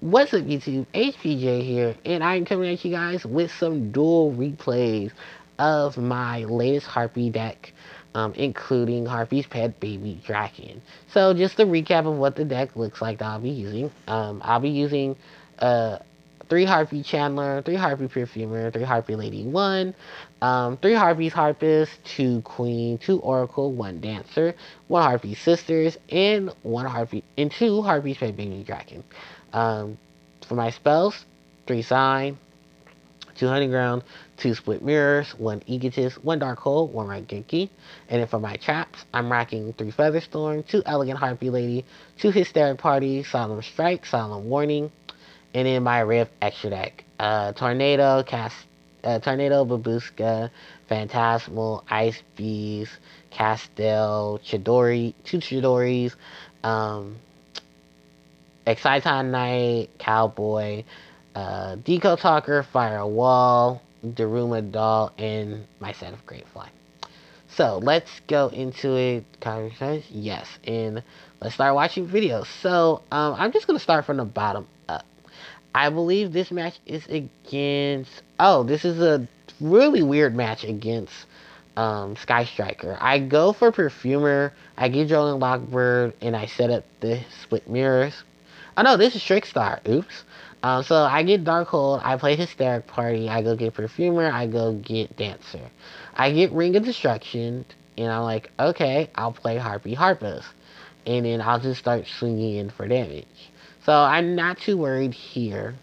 What's up, YouTube? HPJ here, and I'm coming at you guys with some dual replays of my latest Harpie deck, including Harpie's pet baby dragon. So, just a recap of what the deck looks like that I'll be using. I'll be using uh, 3 Harpie Chandler, 3 Harpie Perfumer, 3 Harpie Lady 1, 3 Harpies Harpist, 2 Queen, 2 Oracle, 1 Dancer, 1 Harpie Sisters, and 1 Harpie, and 2 Harpie's pet baby dragon. Um, for my spells, 3 Sign, 2 Honey Ground, 2 Split Mirrors, 1 Egotist, 1 Dark Hole, 1 Right Genki. And then for my traps, I'm rocking 3 Featherstorm, 2 Elegant Harpie Lady, 2 Hysteric Party, Solemn Strike, Solemn Warning, and then my Rift extra deck. Tornado, Babushka, Phantasmal, Ice Bees, Castel, Chidori, 2 Chidoris, um, Exciton Knight, Cowboy, Deco Talker, Firewall, Daruma Doll, and my set of Great Fly. So let's go into it. Yes, and let's start watching videos. So I'm just gonna start from the bottom up. I believe this match is against. Oh, this is a really weird match against Sky Striker. I go for Perfumer. I get Jolan Lockbird, and I set up the split mirrors. Oh no, this is Trickstar. Oops. So I get Darkhold, I play Hysteric Party, I go get Perfumer, I go get Dancer. I get Ring of Destruction, and I'm like, okay, I'll play Harpie Harpist. And then I'll just start swinging in for damage. So I'm not too worried here.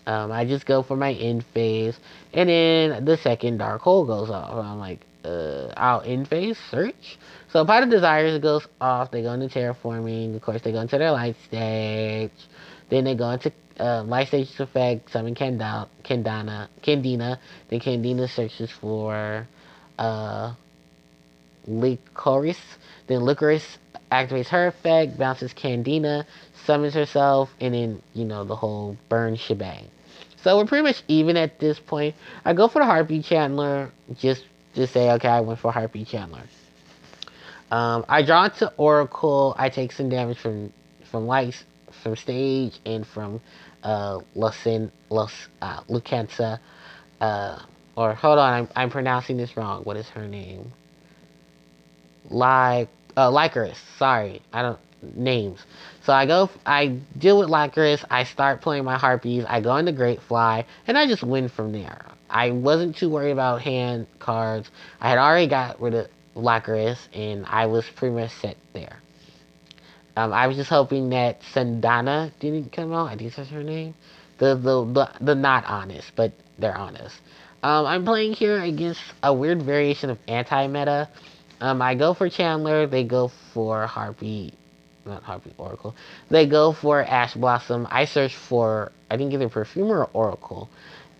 I just go for my end phase, and then the second Dark Hole goes off. I'm like, I'll end phase search. So Pot of Desires goes off. They go into Terraforming. Of course, they go into their light stage. Then they go into light stage effect. Summon Candina. Then Candina searches for uh, Licorice. Then Licorice activates her effect, bounces Candina, summons herself, and then, the whole burn shebang. So we're pretty much even at this point. I go for the Harpie Chandler, just say, okay, I went for Harpie Chandler. I draw to Oracle. I take some damage from lights, from stage, and from Lucansa. Or hold on, I'm pronouncing this wrong. What is her name? Lycoris. Sorry, I don't names. So I deal with Lycoris. I start playing my Harpies. I go into Great Fly, and I just win from there. I wasn't too worried about hand cards. I had already got rid of Lycoris, and I was pretty much set there. I was just hoping that Sandana didn't come out. I think that's her name. The not honest, but they're honest. I'm playing here against a weird variation of anti-meta. I go for Chandler. They go for Harpie, not Harpie, Oracle. They go for Ash Blossom. I search for, I think, either Perfumer or Oracle.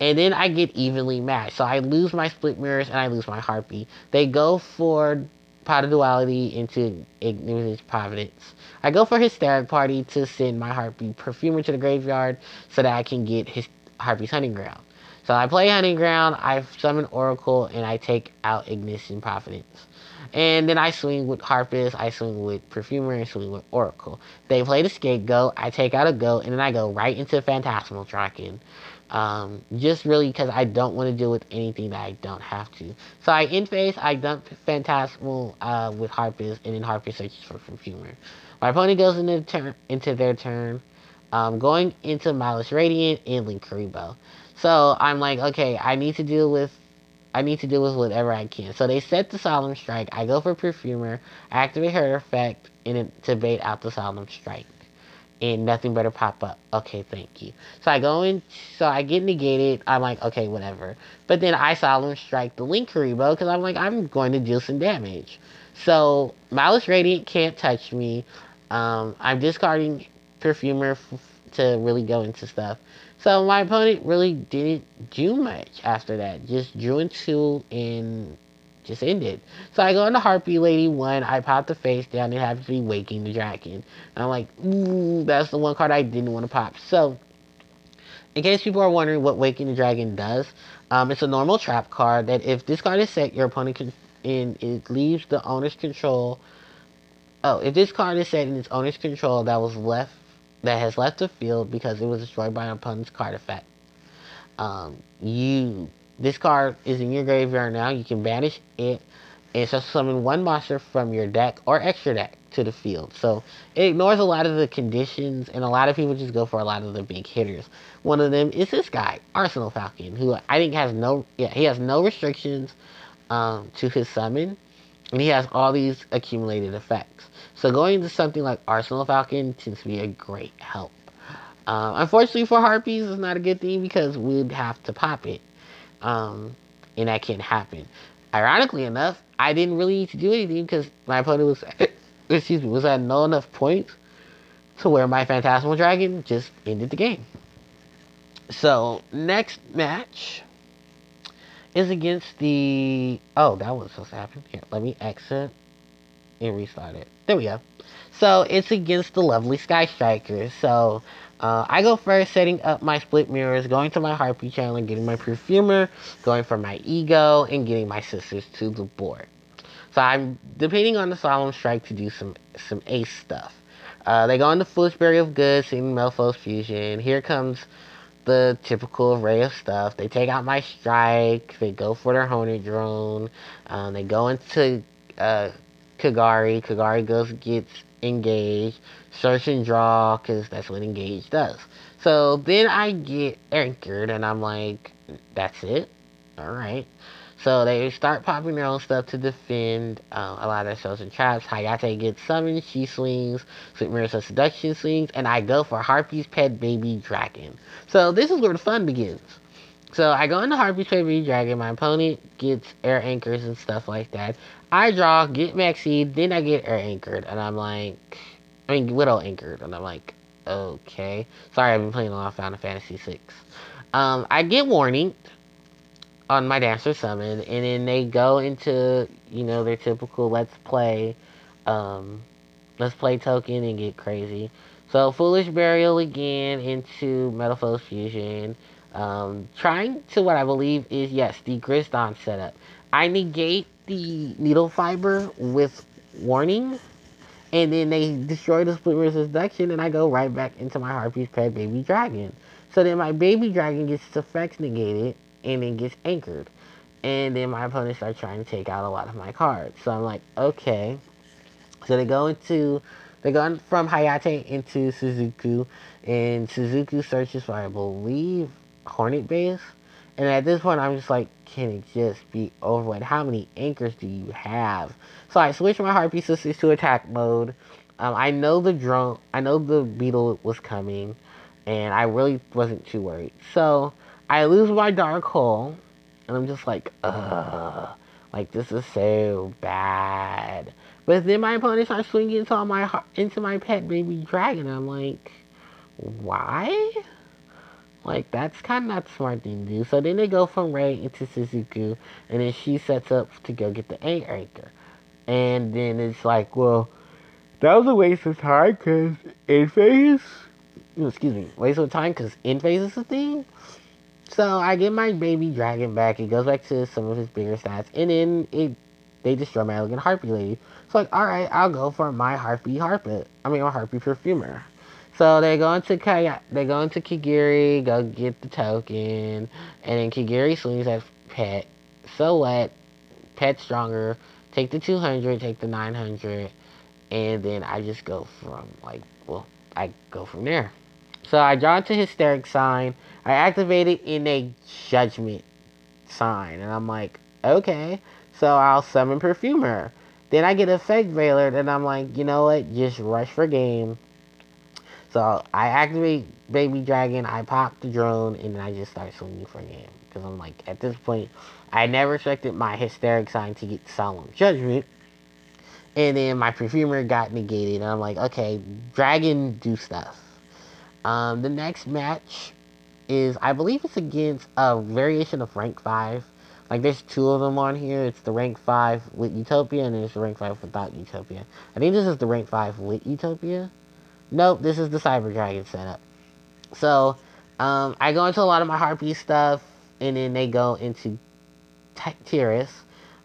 And then I get evenly matched. So I lose my Split Mirrors and I lose my Harpie. They go for Pot of Duality into Ignorance Providence. I go for Hysteric Party to send my Harpie Perfumer to the graveyard so that I can get his Harpie's Hunting Ground. So I play Hunting Ground, I summon Oracle, and I take out Ignition Providence. And then I swing with Harpist, I swing with Perfumer, and swing with Oracle. They play the Scapegoat, I take out a Goat, and then I go right into Phantasmal Draken. Just really because I don't want to deal with anything that I don't have to. So I in phase, I dump Phantasmal with Harpist, and then Harpist searches for Perfumer. My opponent goes into their turn, going into Malice Radiant and Link Karibo. So I'm like, okay, I need to deal with whatever I can. So they set the Solemn Strike. I go for Perfumer. I activate her effect to bait out the Solemn Strike. And nothing better pop up. Okay, thank you. So I go in, so I get negated. I'm like, okay, whatever. But then I Solemn Strike the Link Karibo because I'm like, I'm going to deal some damage. So Malice Radiant can't touch me. I'm discarding Perfumer to really go into stuff. So my opponent really didn't do much after that. Just drew into and just ended. So I go into Harpie Lady 1, I pop the face down, it happens to be Waking the Dragon. And I'm like, ooh, that's the one card I didn't want to pop. So, in case people are wondering what Waking the Dragon does, it's a normal trap card that if this card is set, your opponent can, and it leaves the owner's control. Oh, if this card is set in its owner's control that was left that has left the field because it was destroyed by an opponent's card effect. You This card is in your graveyard now. You can banish it and so summon one monster from your deck or extra deck to the field. So it ignores a lot of the conditions, and a lot of people just go for a lot of the big hitters. One of them is this guy, Arsenal Falcon, who I think he has no restrictions to his summon, and he has all these accumulated effects. So going into something like Arsenal Falcon tends to be a great help. Unfortunately for Harpies, it's not a good thing because we'd have to pop it, and that can't happen. Ironically enough, I didn't really need to do anything because my opponent was, was at no enough points to where my Phantasmal Dragon just ended the game. So next match is against the. Oh, that was supposed to happen. Here, let me exit and restart it. There we go. So it's against the lovely Sky Strikers. So I go first, setting up my split mirrors, going to my Harpie channel and getting my Perfumer, going for my Ego, and getting my sisters to the board. So I'm depending on the Solemn Strike to do some ace stuff. They go into Foolish Berry of Good, seeing Melphos Fusion. Here comes the typical array of stuff. They take out my strike. They go for their Hornet Drone. They go into Kagari. Kagari gets engaged. Search and draw, because that's what engage does. So then I get anchored, and I'm like, that's it? Alright. So they start popping their own stuff to defend. A lot of themselves in traps. Hayate gets summoned. She swings. Sweet Mirrors of Seduction swings. And I go for Harpie's Pet Baby Dragon. So this is where the fun begins. So I go into Harpie's Pet Baby Dragon. My opponent gets air anchors and stuff like that. I draw, get Maxi, then I get air anchored. And I'm like, Widow anchored. And I'm like, okay. Sorry, I've been playing a lot of Final Fantasy 6. I get warning on my Dancer Summon, and then they go into, their typical let's play token and get crazy. So Foolish Burial again into Metalphos Fusion. Trying to what I believe is, yes, the Grisdon setup. I negate the Needle Fiber with warning, and then they destroy the Split Mirror Seduction, and I go right back into my Harpie's Pet Baby Dragon. So then my Baby Dragon gets its effects negated, and then gets anchored. And then my opponent starts trying to take out a lot of my cards. So I'm like, okay. So they go from Hayate into Suzuku, and Suzuku searches for, I believe, Hornet Base. And at this point, I'm just like, can it just be over with? How many anchors do you have? So I switch my Harpie Sisters to attack mode. I know the beetle was coming, and I really wasn't too worried. So I lose my Dark Hole, and I'm just like, ugh. Like, this is so bad. But then my opponent starts swinging into my Pet Baby Dragon, and I'm like, why? Like, that's kind of not the smart thing to do. So then they go from Rei into Suzuku, and then she sets up to go get the anchor. And then it's like, well, that was a waste of time, because waste of time, because in phase is a thing. So I get my Baby Dragon back. It goes back to some of his bigger stats, and then they destroy my elegant Harpie lady. So like, alright, I'll go for my my Harpie Perfumer. So they go into Kigiri, go get the token, and then Kigiri swings at Pet. So what? Pet stronger. Take the 200, take the 900, and then I just go I go from there. So I draw into Hysteric Sign. I activate it in a Judgment Sign, and I'm like, okay. So I'll summon Perfumer. Then I get Effect Veiler, and I'm like, you know what? Just rush for game. So I activate Baby Dragon, I pop the drone, and then I just start swinging for game. Because I'm like, at this point, I never expected my Hysteric Sign to get Solemn Judgment. And then my Perfumer got negated, and I'm like, okay, Dragon, do stuff. The next match is, I believe it's against a variation of rank 5. Like, there's two of them on here. It's the rank 5 with Utopia, and there's the rank 5 without Utopia. I think this is the rank 5 with Utopia. Nope, this is the Cyber Dragon setup. So, I go into a lot of my Harpie stuff, and then they go into Tiras,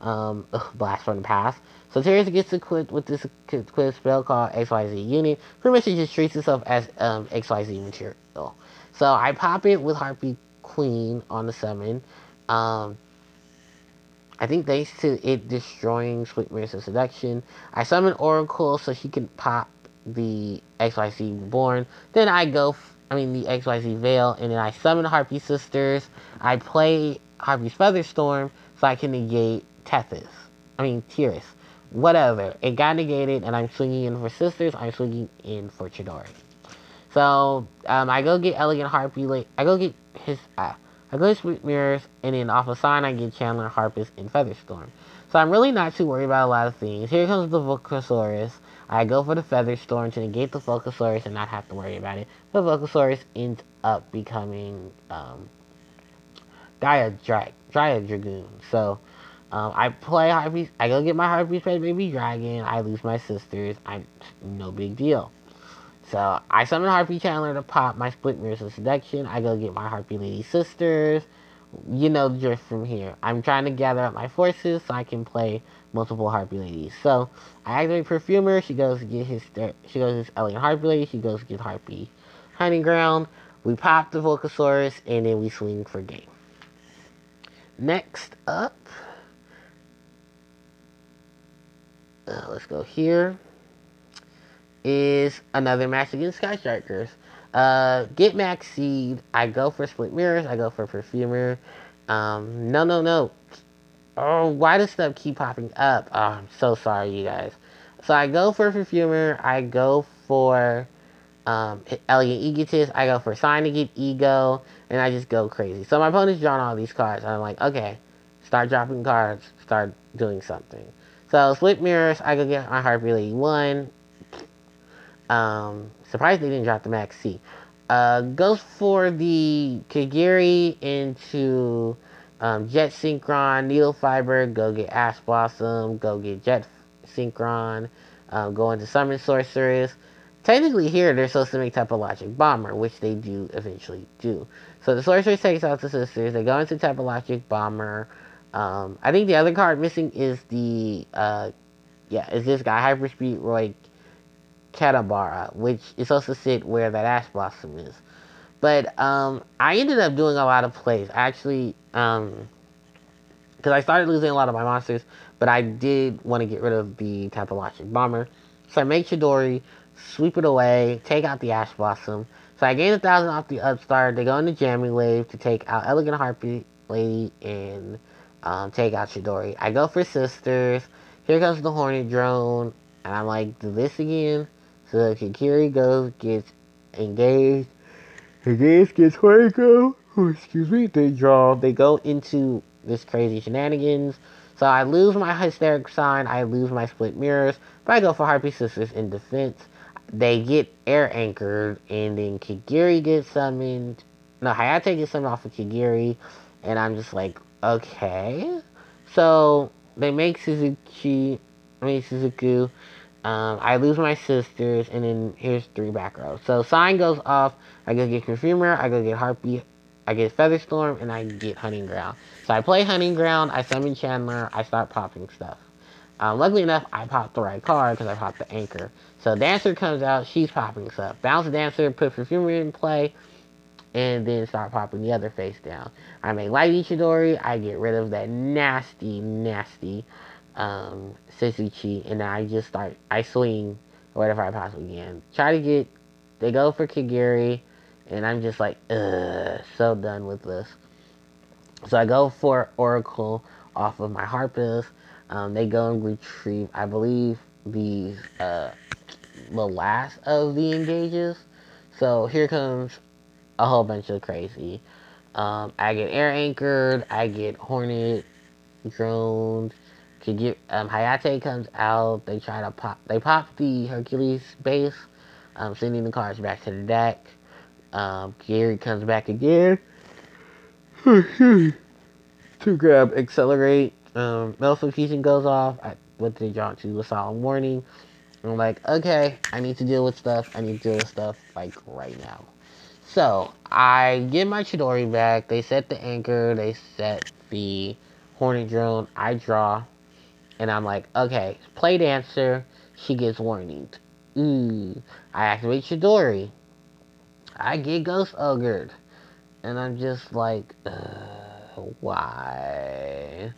Blast from the Past. So Terrace gets equipped with this equipped spell called XYZ Unit. Pretty much it just treats itself as XYZ material. So I pop it with Harpie Queen on the summon. Um, I think thanks to it destroying Split Mirrors of Seduction, I summon Oracle so she can pop the XYZ Reborn. Then I go, the XYZ Veil, and then I summon Harpie Sisters. I play Harpie's Featherstorm so I can negate Tiris. Whatever. It got negated, and I'm swinging in for Sisters. I'm swinging in for Chidori. So, I go get Elegant Harpie. I go to Split Mirrors, and then off a sign I get Chandler, Harpist, and Featherstorm. So I'm really not too worried about a lot of things. Here comes the Vulcasaurus. I go for the Featherstorm to negate the Vulcasaurus and not have to worry about it. The Vulcasaurus ends up becoming Dryad Dragoon. So I play Harpies. I go get my Harpies Pet Baby Dragon. I lose my sisters. No big deal. So I summon Harpie Chandler to pop my Split Mirrors of Seduction. I go get my Harpie Lady Sisters. You know the drift from here. I'm trying to gather up my forces so I can play multiple Harpie Ladies. So I activate Perfumer. She goes to get his Elegant Harpie Lady. She goes to get Harpie Hunting Ground. We pop the Vulcasaurus and then we swing for game. Next up, let's go here. Is another match against Sky Strikers. Get Max Seed. I go for Split Mirrors. I go for Perfumer. No. Oh, why does stuff keep popping up? Oh, I'm so sorry, you guys. So I go for Perfumer. I go for Elegant Egotist. I go for Sign to get Ego. And I just go crazy. So my opponent's drawn all these cards. And I'm like, okay, start dropping cards. Start doing something. So Split Mirrors. I go get my Harpie Lady 1. Surprised they didn't drop the Max C. Goes for the Kagiri into Jet Synchron, Needle Fiber, go get Ash Blossom, go get Jet Synchron, go into Summon Sorceress. Technically here, they're supposed to make Topologic Bomber, which they do eventually do. So the Sorceress takes out the Sisters, they go into Topologic Bomber. I think the other card missing is the, is this guy, Hyperspeed Roy Katabara, which is supposed to sit where that Ash Blossom is. But I ended up doing a lot of plays. Actually, because I started losing a lot of my monsters, but I did want to get rid of the Topologic Bomber. So I make Chidori, sweep it away, take out the Ash Blossom. So I gain 1,000 off the Upstart. They go into Jamming Wave to take out Elegant Harpie Lady and take out Chidori. I go for Sisters. Here comes the Hornet Drone. And I'm like, do this again. So Kikiri gets engaged. Engaged gets Horiko. Excuse me. They go into this crazy shenanigans. So I lose my Hysteric Sign. I lose my Split Mirrors. But I go for Harpie Sisters in defense. They get air anchored. And then Kigiri gets summoned. No, Hayate gets summoned off of Kigiri. And I'm just like, okay. So they make Suzuku. I lose my sisters, and then here's 3 back rows. So Sign goes off, I go get Perfumer, I go get Harpie, I get Featherstorm, and I get Hunting Ground. So I play Hunting Ground, I summon Chandler, I start popping stuff. Luckily enough, I popped the right card because I popped the Anchor. So Dancer comes out, she's popping stuff. Bounce Dancer, put Perfumer in play, and then start popping the other face down. I make Light Ichidori, I get rid of that nasty Suzuki, and then I swing whatever I possibly can. They go for Kagiri, and I'm just like, so done with this. So I go for Oracle off of my Harpist. They go and retrieve, I believe, the last of the engages. So here comes a whole bunch of crazy. I get air anchored, I get Hornet, drones. Hayate comes out. They pop the Hercules base, sending the cards back to the deck. Gary comes back again to grab Accelerate. Notification goes off. What did they draw to? A Solemn Warning. I'm like, okay, I need to deal with stuff. Like right now. So I get my Chidori back. They set the Anchor. They set the Hornet Drone. I draw. And I'm like, okay, play dancer. She gets warning. Ooh, I activate Chidori. I get Ghost Ogred. And I'm just like, why?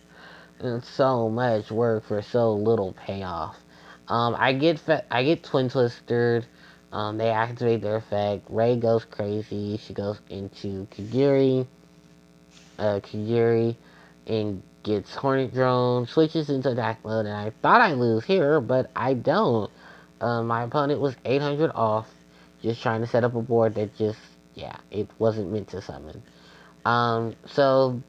It's so much work for so little payoff. I get Twin Twistered. They activate their effect. Ray goes crazy. She goes into Kagiri, and gets Hornet Drone. Switches into attack mode, and I thought I'd lose here, but I don't. My opponent was 800 off, just trying to set up a board that just, yeah, it wasn't meant to summon. So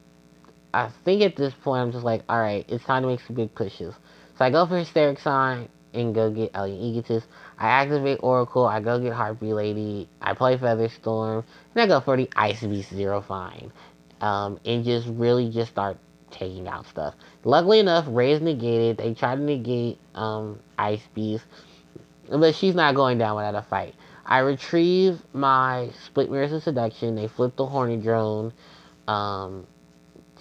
I think at this point I'm just like, alright, it's time to make some big pushes. So I go for Hysteric Sign and go get Alien Egotist. I activate Oracle, I go get Harpie Lady, I play Featherstorm, and I go for the Ice Beast Zero Fine. And just really just start taking out stuff. Luckily enough, Ray is negated. They try to negate Ice Beast, but she's not going down without a fight. I retrieve my Split Mirrors of Seduction. They flip the Horny Drone. Um,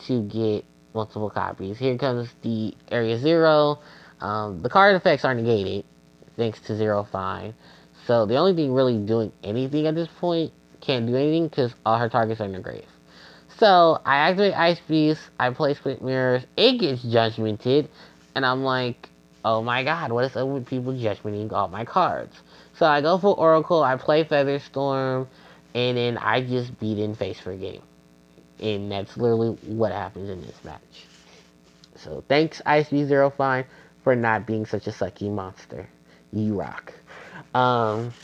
to get multiple copies. Here comes the Area Zero. The card effects are negated thanks to Zero Fine. So the only thing really doing anything at this point can't do anything because all her targets are in the grave. So I activate Ice Beast. I play Split Mirrors. It gets judgmented, and I'm like, oh my god, what is up with people judgmenting all my cards? So I go for Oracle. I play Featherstorm, and then I just beat in face for a game. And that's literally what happens in this match. So thanks ISB Fine for not being such a sucky monster. You rock. Um,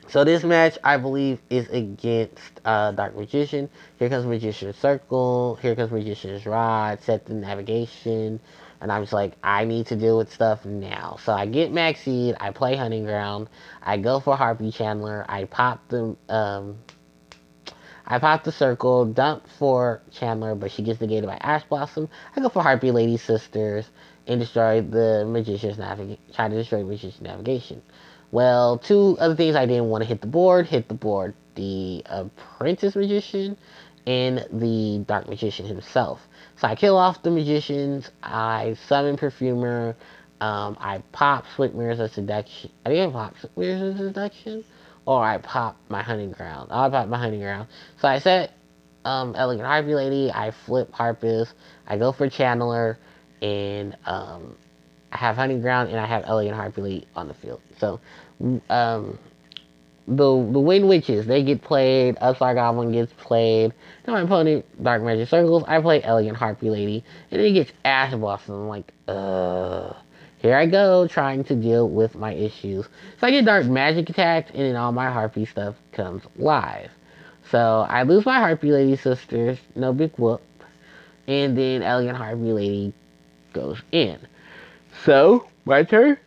so this match I believe is against Dark Magician. Here comes Magician's Circle. Here comes Magician's Rod. Set the navigation. And I'm just like, I need to deal with stuff now. So I get Max Seed. I play Hunting Ground. I go for Harpie Chandler. I pop the circle, dump for Chandler, but she gets negated by Ash Blossom. I go for Harpie Lady Sisters and destroy the Magician's try to destroy Magician's Navigation. Well, two other things I didn't want to hit the board. The Apprentice Magician and the Dark Magician himself. So I kill off the Magicians. I summon Perfumer. I pop Split Mirrors of Seduction. I didn't pop Split Mirrors of Seduction. Or I pop my Hunting Ground. I'll pop my Hunting Ground. So I set Elegant Harpie Lady. I flip Harpist. I go for Channeler. And I have Hunting Ground and I have Elegant Harpie Lady on the field. So the Wind Witches, they get played. Upstar Goblin gets played. Now my opponent, Dark Magic Circles, I play Elegant Harpie Lady. And then he gets Ash Blossom. I'm like, here I go, trying to deal with my issues. So I get Dark Magic attacked, and then all my Harpie stuff comes live. So I lose my Harpie Lady Sisters, no big whoop. And then Elegant Harpie Lady goes in. So, my turn.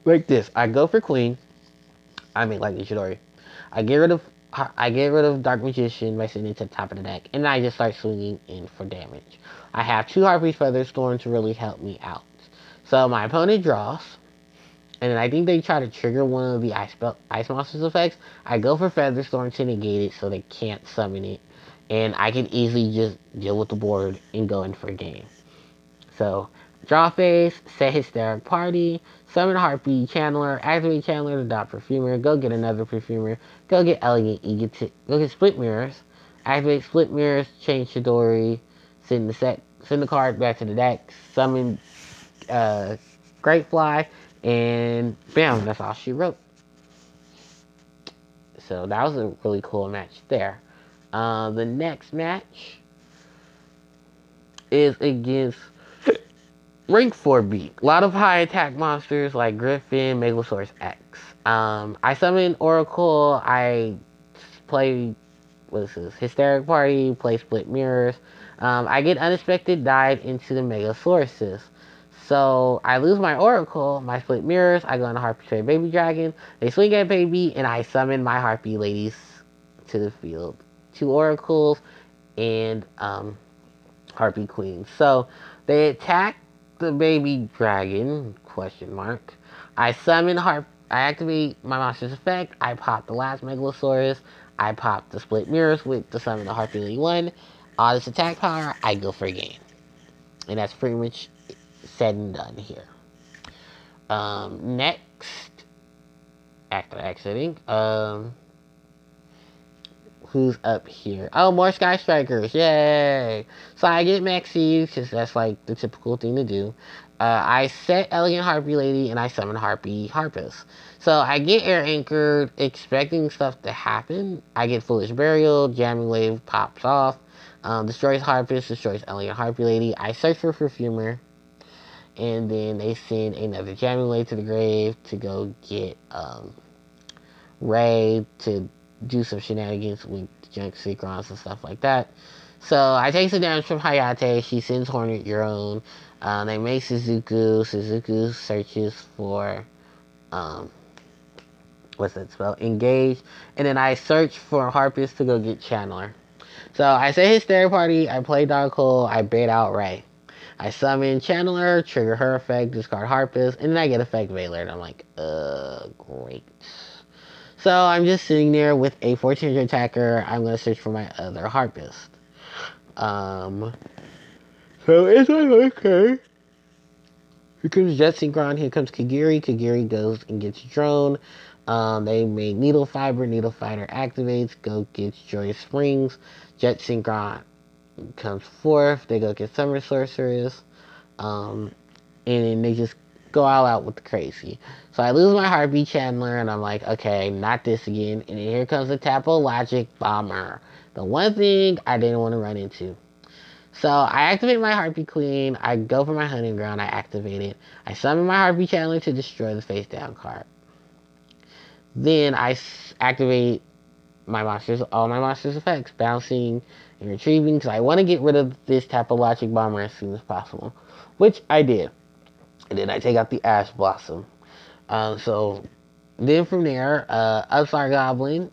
Like this. I go for Queen. I mean, like Ishidori. I get rid of Dark Magician by sending it to the top of the deck, and I just start swinging in for damage. I have two Harpie Featherstorm to really help me out. So my opponent draws, and then I think they try to trigger one of the Ice Monsters effects. I go for Featherstorm to negate it so they can't summon it, and I can easily just deal with the board and go in for a game. So, draw phase, set Hysteric Party, summon Harpie Chandler, activate Chandler to dot Perfumer, go get another Perfumer, go get Elegant Egotist, go get Split Mirrors, activate Split Mirrors, change Chidori, send the card back to the deck, summon Great Fly, and bam, that's all she wrote. So that was a really cool match there. The next match is against Rank 4B. A lot of high attack monsters like Griffin, Megalosaurus X. I summon Oracle. I play, what is this? Hysteric Party, play Split Mirrors. I get Unexpected Dive into the Megasauruses. So I lose my Oracle, my Split Mirrors. I go on a Harpie Trade Baby Dragon. They swing at Baby, and I summon my Harpie Ladies to the field. Two Oracles and Harpie Queen. So they attack the baby dragon, question mark. I activate my monster's effect. I pop the last Megalosaurus. I pop the Split Mirrors with the summon the Harpie Lady 1. All this attack power, I go for a game. And that's pretty much said and done here. Next, after exiting, who's up here? Oh, more Sky Strikers. Yay. So I get Maxi, because that's like the typical thing to do. I set Elegant Harpie Lady, and I summon Harpie Harpus. So I get Air Anchored, expecting stuff to happen. I get Foolish Burial, Jamming Wave pops off, destroys Harpus, destroys Elegant Harpie Lady. I search for Perfumer, and then they send another Jamming Wave to the grave to go get Ray to do some shenanigans with junk Synchros and stuff like that. So I take some damage from Hayate. She sends Hornet your own. They make Suzuku. Suzuku searches for what's that spell? Engage. And then I search for Harpist to go get Channeler. So I say Hysteria Party. I play Dark Hole. I bait out Ray. I summon Channeler, trigger her effect, discard Harpist, and then I get effect Veiler. And I'm like, great. So I'm just sitting there with a 1400 attacker. I'm going to search for my other Harpist. So it's like, okay. Here comes Jet Synchron. Here comes Kagiri. Kagiri goes and gets Drone. They made Needle Fiber. Needle Fighter activates. Go gets Joyous Springs. Jet Synchron comes forth. They go get Summer Sorceress. And then they just go all out with the crazy. So I lose my Harpie Chandler, and I'm like, okay, not this again. And then here comes the Tapo Logic Bomber. The one thing I didn't want to run into. So I activate my Harpie Queen. I go for my Hunting Ground. I activate it. I summon my Harpie Chandler to destroy the face down card. Then I activate my monsters, all my monsters' effects, bouncing and retrieving, because I want to get rid of this Tapo Logic Bomber as soon as possible, which I did. And then I take out the Ash Blossom. So then from there, Upstar Goblin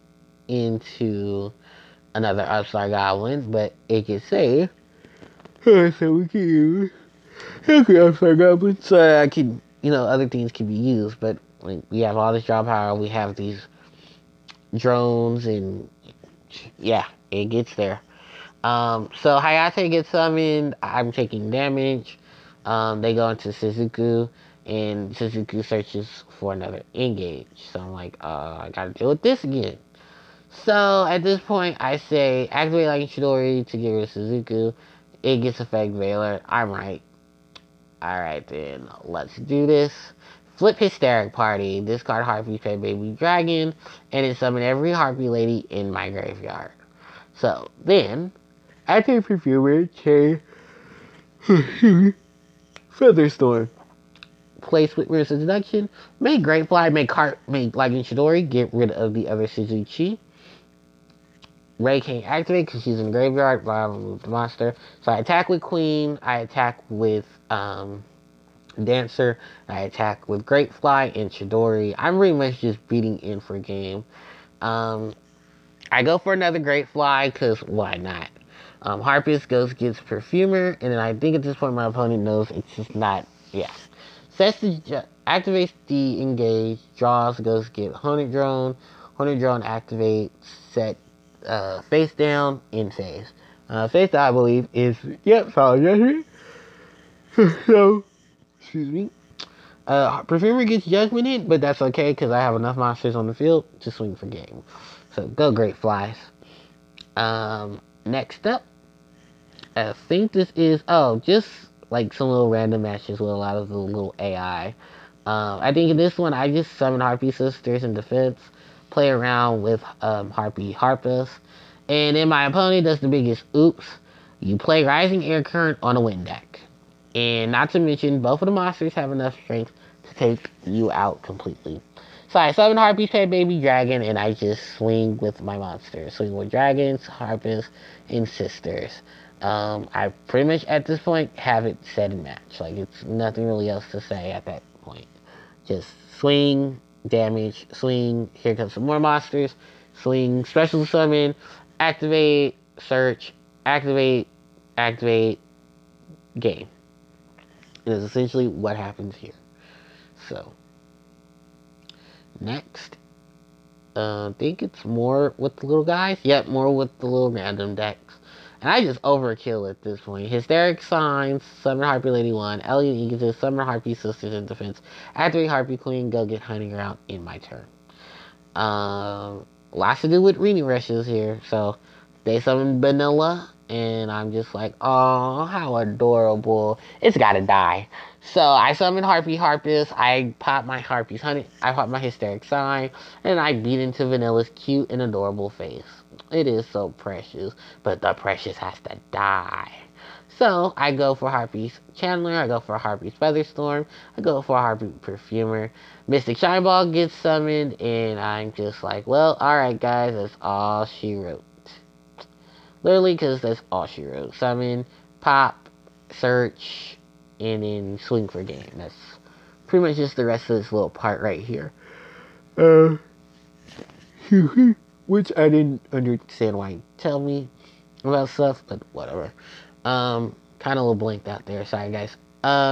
into another Upstar Goblin, but it gets saved. So we can use Upstar Goblin. So I can, other things can be used, but like, we have all this draw power. We have these drones, and yeah, it gets there. So Hayate gets summoned. I'm taking damage. They go into Suzuku, and Suzuku searches for another engage. So I'm like, I gotta deal with this again. So at this point, I say activate Lightning Chidori to get rid of Suzuku. It gets effect Veiler. I'm right. Alright then, let's do this. Flip Hysteric Party. Discard Harpie, pay Baby Dragon, and then summon every Harpie Lady in my graveyard. So then, I take Perfumer, chain Featherstorm. Play Split Mirror Seduction. Make Great Fly, make Lightning Chidori, get rid of the other Suzuki. Ray can't activate because she's in the graveyard, but I remove the monster. So I attack with Queen, I attack with Dancer, I attack with Great Fly and Chidori. I'm pretty much just beating in for a game. I go for another Great Fly because why not? Harpist gets Perfumer, and then I think at this point my opponent knows it's just not, yeah. Activates the engage, draws, goes get Hornet Drone. Hornet Drone activates, set face down, in phase. Face down, I believe, is, yep, solid. So, excuse me. Perfumer gets Judgment in, but that's okay because I have enough monsters on the field to swing for game. So, go Great Flies. Next up, I think this is, just like some little random matches with a lot of the little AI. I think in this one, I just summon Harpie Sisters in defense, play around with Harpie Harpus, and then my opponent does the biggest oops. You play Rising Air Current on a wind deck. And not to mention, both of the monsters have enough strength to take you out completely. So I summon Harpie Pet Baby Dragon, and I just swing with my monsters. Swing with dragons, Harpus, and sisters. I pretty much, at this point, have it set and match. Like, it's nothing really else to say at that point. Just swing, damage, swing, here comes some more monsters, swing, special summon, activate, search, activate, game. It is essentially what happens here. So, next, I think it's more with the little guys. Yep, more with the little random decks. And And I just overkill at this point. Hysteric Signs, summon Harpie Lady 1, Ellie and Egotist, summon Harpie Sisters in defense. Activate Harpie Queen, go get Hunting Ground in my turn. Lots to do with reading rushes here. So they summon Vanilla, and I'm just like, oh, how adorable. It's gotta die. So I summon Harpie Harpist. I pop my Harpie's honey. I pop my Hysteric Sign, and I beat into Vanilla's cute and adorable face. It is so precious, but the precious has to die. So I go for Harpie's Chandler, I go for Harpie's Featherstorm, I go for Harpie Perfumer. Mystic Shineball gets summoned, and I'm just like, well, alright guys, that's all she wrote. Literally, because that's all she wrote. Summon, pop, search, and then swing for game. That's pretty much just the rest of this little part right here. Which I didn't understand why you tell me about stuff, but whatever. Kind of a little blanked out there. Sorry, guys.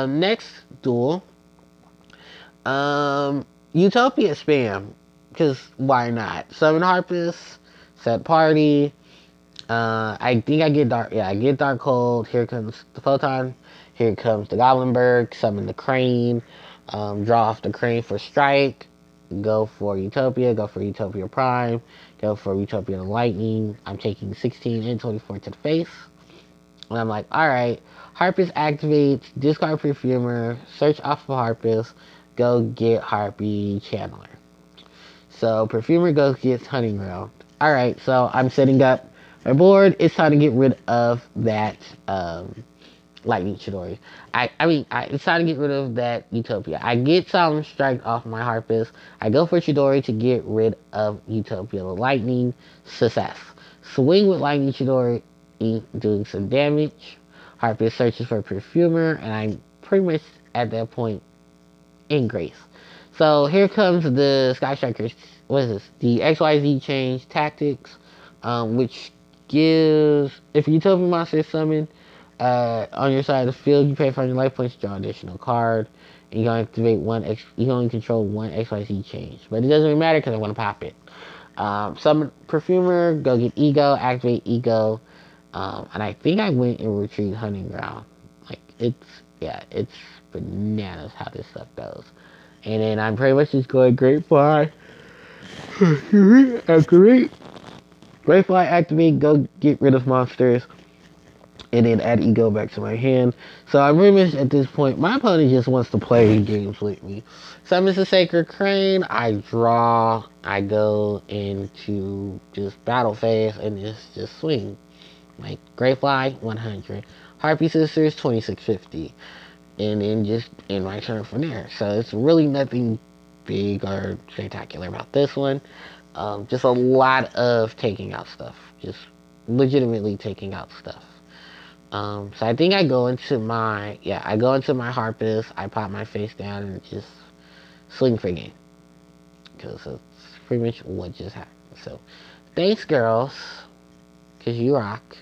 Next duel. Utopia spam. Because why not? Summon Harpist. Set party. I think I get Dark. Yeah, I get Dark Cold. Here comes the Photon. Here comes the Goblinberg. Summon the Crane. Draw off the Crane for strike. Go for Utopia. Go for Utopia Prime. Go for Utopia Lightning. I'm taking 16 and 24 to the face. And I'm like, alright. Harpist activates. Discard Perfumer. Search off of Harpist. Go get Harpie Chandler. So Perfumer goes gets Hunting Ground. Alright, so I'm setting up my board. It's time to get rid of that Lightning Chidori. It's time to get rid of that Utopia. I get Solemn Strike off my Harpist. I go for Chidori to get rid of Utopia. The Lightning, success. Swing with Lightning Chidori, doing some damage. Harpist searches for Perfumer, and I'm pretty much at that point in Grace. So here comes the Sky Strikers. What is this? The XYZ change tactics, which gives, if Utopia monster is summoned on your side of the field, you pay 500 life points to draw an additional card, and you can activate you can only control one XYZ change, but it doesn't really matter because I want to pop it. Summon Perfumer, go get Ego, activate Ego, and I think I went and retrieved Hunting Ground. Like it's bananas how this stuff goes. And then I'm pretty much just going Great Fly. Activate. Great Fly, activate, go get rid of monsters. And then add Ego back to my hand. So I'm pretty much at this point, my opponent just wants to play games with me. Summons the Sacred Crane, I draw, I go into just battle phase, and it's just swing. Like, Great Fly, 100. Harpie Sisters, 2650. And then just end my turn from there. So it's really nothing big or spectacular about this one. Just a lot of taking out stuff. Just legitimately taking out stuff. So I think I go into my Harpist, I pop my face down and just swing for game. Because it's pretty much what just happened. So, thanks girls, because you rock.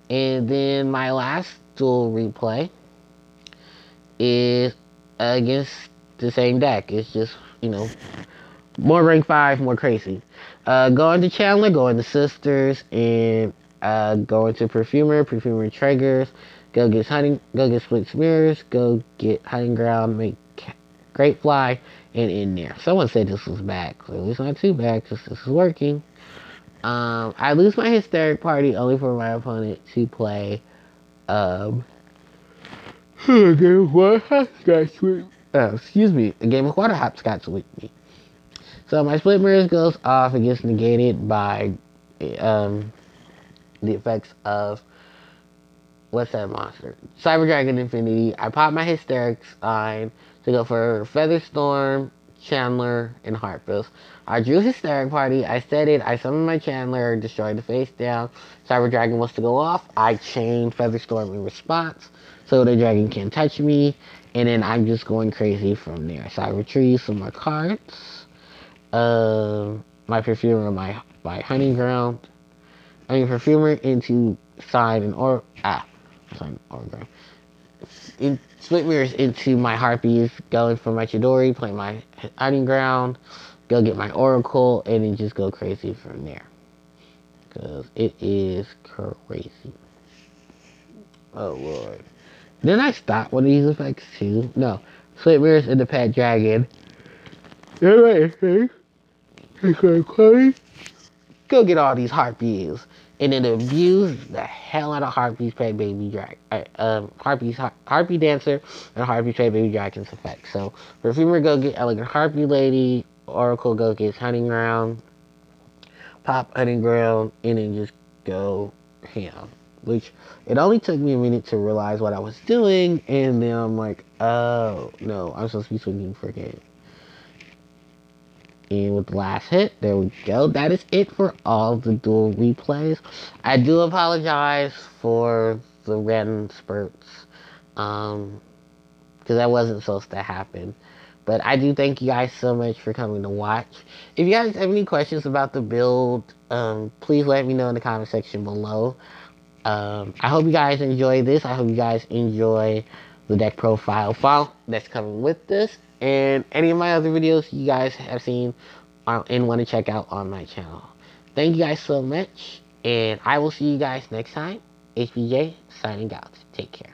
And then my last duel replay is against the same deck. It's just, more rank 5, more crazy. Go into Chandler, go into Sisters, and go into Perfumer triggers, go get Split Mirrors, go get Hunting Ground, make Great Fly, and in there. Someone said this was bad, so it's not too bad because this is working. I lose my Hysteric Party only for my opponent to play a game of Water Hopscotch with a game of Water Hopscotch with me. So my Split Mirrors goes off. It gets negated by the effects of, what's that monster? Cyber Dragon Infinity. I pop my Hysteric Sign to go for Featherstorm, Chandler, and Harpist. I drew Hysteric Party. I set it. I summoned my Chandler, destroyed the face down. Cyber Dragon wants to go off. I chain Featherstorm in response, so the dragon can't touch me. And then I'm just going crazy from there. So I retrieve some more cards. My Perfumer, my Hunting Ground. Perfumer into Sign and Split Mirrors into my Harpies, going for my Chidori, play my Hunting Ground, go get my Oracle, and then just go crazy from there. Because it is crazy. Oh lord. Then I stopped one of these effects too. No. Slit mirrors in the pet dragon. Go get all these harpies. And then abuse the hell out of Harpie's pet baby dragon. Harpie dancer and Harpie pet baby dragon's effect. So Perfumer go get elegant Harpie lady. Oracle go get hunting ground. Pop hunting ground. And then just go ham. Which it only took me a minute to realize what I was doing, and then I'm like, oh no, I'm supposed to be swinging for game. And with the last hit, there we go. That is it for all the duel replays. I do apologize for the random spurts, because that wasn't supposed to happen. But I do thank you guys so much for coming to watch. If you guys have any questions about the build, please let me know in the comment section below. I hope you guys enjoy this. I hope you guys enjoy the deck profile file that's coming with this, and any of my other videos you guys have seen and want to check out on my channel. Thank you guys so much, and I will see you guys next time. HBJ signing out. Take care.